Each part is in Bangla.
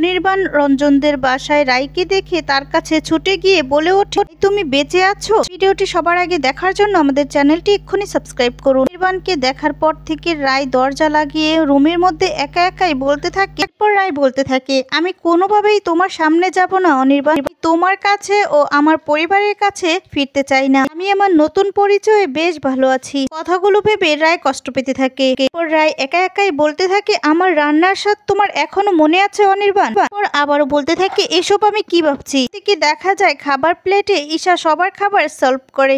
অনির্বাণ রঞ্জনদের বাসায় রায়কে দেখে তার কাছে ছুটে গিয়ে বলে ওঠে, তুমি বেঁচে আছো? ভিডিওটি সবার আগে দেখার জন্য আমাদের চ্যানেলটি এক্ষুনি সাবস্ক্রাইব করুন। অনির্বাণকে দেখার পর থেকে রায় দরজা লাগিয়ে রুমের মধ্যে একা একাই বলতে থাকে। এরপর রায় বলতে থাকে, আমি কোনোভাবেই তোমার সামনে যাব না অনির্বাণ, তোমার কাছে ও আমার পরিবারের কাছে ফিরতে চাই না। আমি আমার নতুন পরিচয়ে বেশ ভালো আছি। কথাগুলো ভেবে রায় কষ্ট পেতে থাকে। এরপর রায় একা একাই বলতে থাকে, আমার রান্নার স্বাদ তোমার এখনো মনে আছে অনির্বাণ? আবারও বলতে থাকে, এসব আমি কি ভাবছি? থেকে দেখা যায় খাবার প্লেটে ঈশা সবার খাবার সার্ভ করে।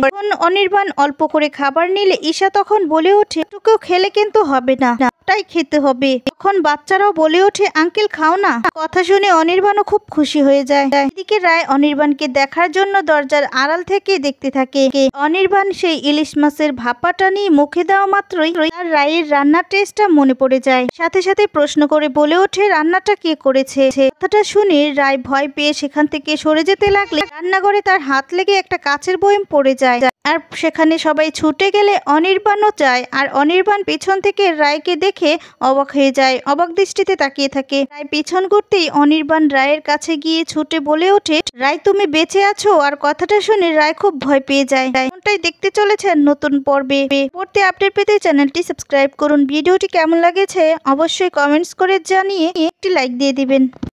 অনির্বাণ অল্প করে খাবার নিলে ঈশা তখন বলে ওঠে, এটুকু খেলে কিন্তু হবে না, তাই খেতে হবে। তখন বাচ্চারাও বলে ওঠে, আঙ্কেল খাও না। কথা শুনে অনির্বাণও খুব খুশি হয়ে যায়। এদিকে রায় অনির্বাণকে দেখার জন্য দরজার আড়াল থেকে দেখতে থাকে। অনির্বাণ সেই ইলিশ মাছের ভাপাটা নিয়ে মুখে দেওয়া মাত্রই তার রায়ের রান্নার টেস্টটা মনে পড়ে যায়। সাথে সাথে প্রশ্ন করে বলে ওঠে, রান্নাটা কে করেছে? কথাটা শুনে রায় ভয় পেয়ে সেখান থেকে সরে যেতে লাগলে রান্নাঘরে তার হাত লেগে একটা কাচের বয়ম পড়ে যায়। আর সেখানে সবাই ছুটে গেলে অনির্বাণও যায়। আর অনির্বাণ পিছন থেকে রায়কে দেখে অবাক হয়ে যায়, অবাক দৃষ্টিতে তাকিয়ে থাকে। রায় পিছন ঘুরতেই অনির্বাণ রায়ের কাছে গিয়ে ছুটে বলে ওঠে, রায় তুমি বেঁচে আছো? আর কথাটা শুনে রায় খুব ভয় পেয়ে যায়। এমনটাই দেখতে চলেছেন নতুন পর্বে। পরবর্তী আপডেট পেতে চ্যানেলটি সাবস্ক্রাইব করুন। ভিডিওটি কেমন লাগেছে অবশ্যই কমেন্টস করে জানিয়ে একটি লাইক দিয়ে দিবেন।